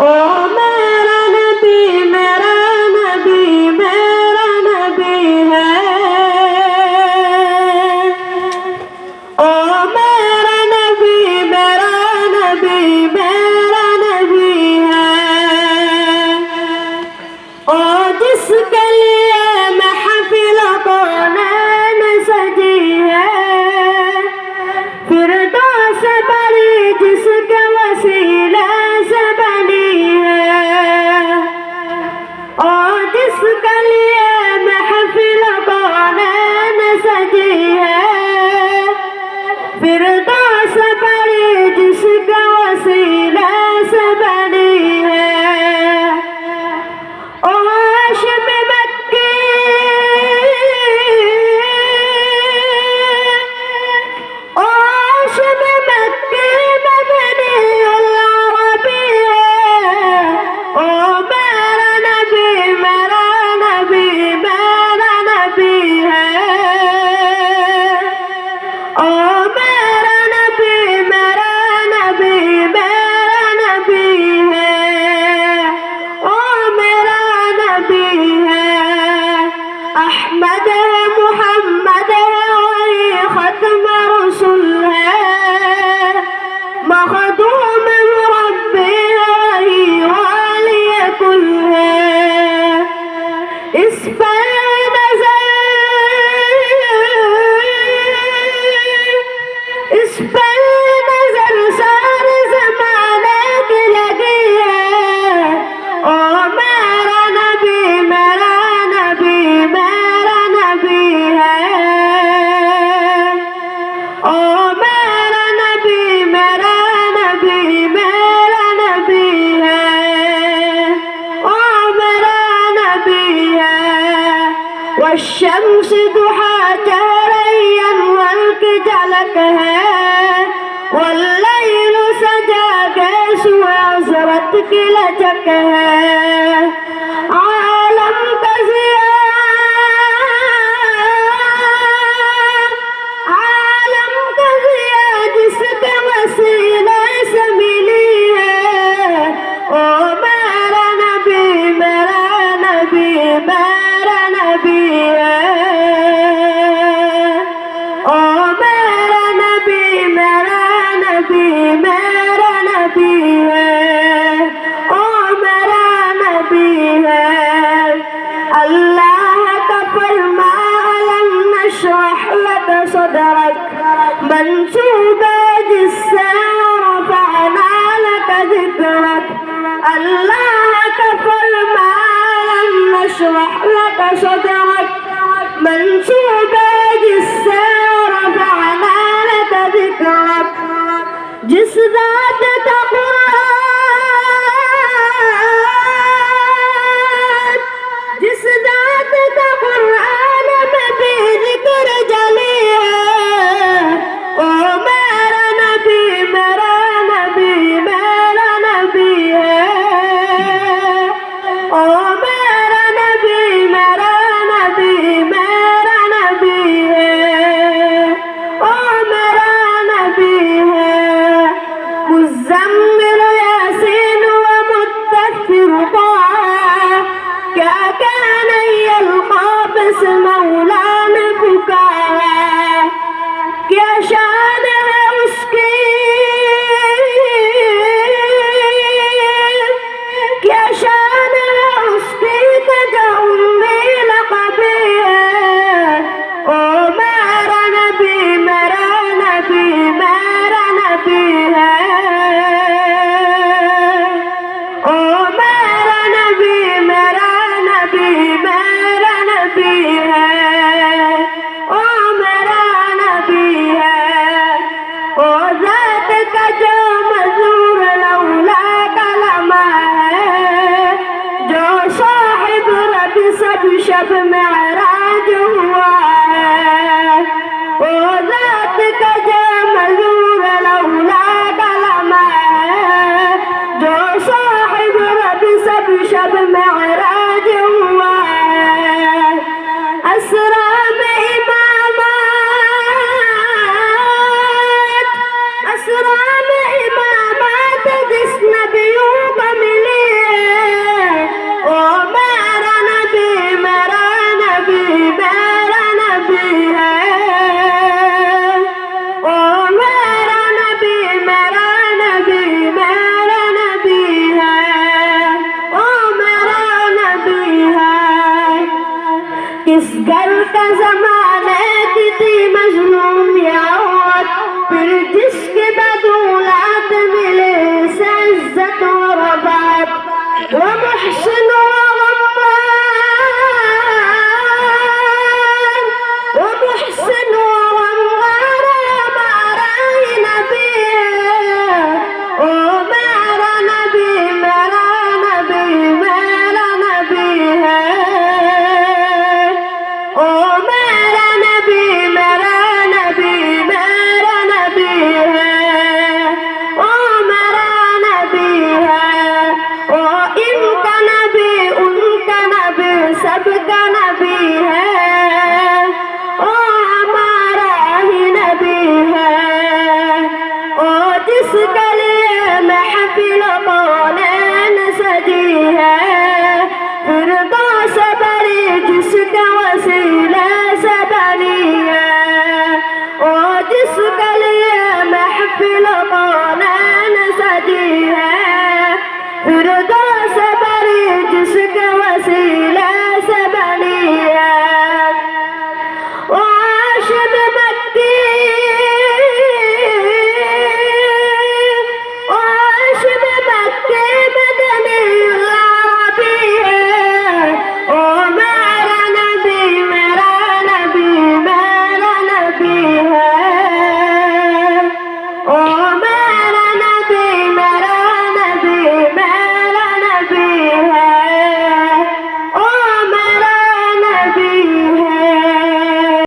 ओ मेरा नबी मेरा नबी है। ओ मेरा नबी मेरा नबी है। ओ जिसके लिए महफिल कौनैन सजी है, फिरदौस बड़ी जिसके वसीले से बनी है। और जिसके लिए महफिल कौनैन सजी है, फिरदौस बड़ी जिसके वसीले से बनी है। ओ हाशिम मक्की, ओ हाशिम मक्की मदनी अरबी है। ओ मेरा नबी मेरा नबी है। ओ मेरा नबी मेरा नबी है। ओ मेरा नबी है। अहमद है, मुहम्मद है, वही खत्म रसूल है। मखदूम मुरब्बी है, वही वाली कुल है। इस पर नजर सारे ज़माने की लगी है। ओ मेरा नबी है। ओ मेरा नबी है। ओ मेरा नबी है। वश्शम्स दुहा जरयन वल्क झलक है। वल्लैल सजा गैसु अज़रत की लचक है। आलम का ज़िया, आलम का ज़िया जिसके वसीले से मिली है। ओ मेरा नबी है। ओ मेरा नबी है। ओ मेरा नबी है। अल्लाह का फरमा अलम नशरह लक सदरक, मंसूब जिससे रफ़अना लक ज़िक्रक। अल्लाह का फरमा अलम नशरह लक सदरक, मंसूब जिससे रफ़अना लक ज़िक्रक। जिस ज़ात का कुरान में भी ज़िक्र जली है। ओ मेरा नबी है। ओ मेरा नबी है। ओ मेरा नबी है। मुज़म्मिल यासीन व मुद्दस्सिर ताहा, क्या कान यल्क़ा बस मौला में पुकारा। क्या शान है उसकी, क्या शान है उसकी जो उम्मी लक़बी है। ओ मेरा नबी है। ओ मेरा नबी है। ओ मेरा नबी है। ओ ज़ात का जो मज़ूर लौला कलमा है, जो साहिब रब सब शब मेराज हुआ है। ओ ज़ात का जो मज़ूर लौला कलमा है, जो साहिब रब सब शब मेराज हुआ है। असरा में इमामात, असरा में इमामात जिस नबियों का जमाने की थी मजलूमियत, फिर जिसके बदौलत मिले से इज्जत और आबाद, वो मुहसिन व गम्मार, वो मुहसिन व गम्मार हमारा ही नबी है। ओ मेरा नबी, मेरा नबी, मेरा नबी है। ओ मेरा नबी, मेरा नबी, मेरा नबी है। ओ मेरा नबी है। ओ इनका नबी, उनका नबी, सबका नबी है। ओ हमारा ही नबी है। ओ जिसके लिए महफिल कौनैन सजी है, फिरदौस बड़ी जिसका वसीले से बनी है। ओ जिसके लिए महफिल कौनैन सजी है, फिरदौस